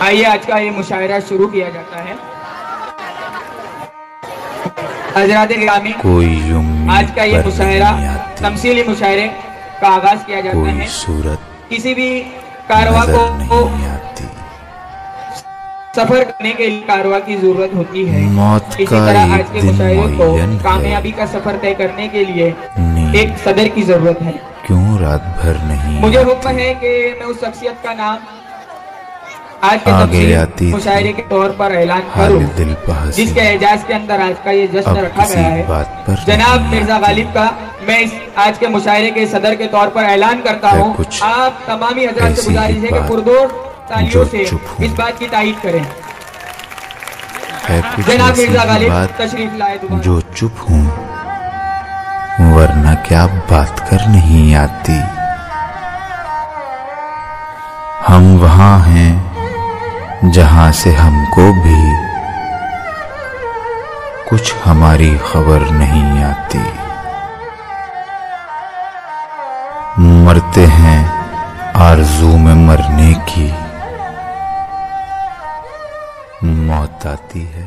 आइए आज का ये मुशायरा शुरू किया जाता है। हज़रात गिरामी, आज का ये मुशायरा तमसीली मुशायरे का आगाज किया जाता है। किसी भी कारवा को सफर करने के लिए कारवा की जरूरत होती है। इसी तरह आज के मुशायरे को कामयाबी का सफर तय करने के लिए एक सदर की जरूरत है। क्यों रात भर नहीं मुझे हुक्म है कि मैं उस शख्सियत का नाम आज के तफसीली मुशायरे के तौर पर ऐलान करूं, जिसके एजाज के अंदर आज का ये जश्न रखा गया है। जनाब मिर्जा गालिब का मैं इस आज के मुशायरे के सदर के तौर पर ऐलान करता हूं। आप तमामी हजरात से गुजारिश है कि पुरजोर तालियों से इस बात की तायीद करें। जनाब मिर्जा गालिब तशरीफ लाए। जो चुप हूँ वरना क्या बात कर नहीं आती। हम वहां हैं जहां से हमको भी कुछ हमारी खबर नहीं आती। मरते हैं आरज़ू में मरने की, मौत आती है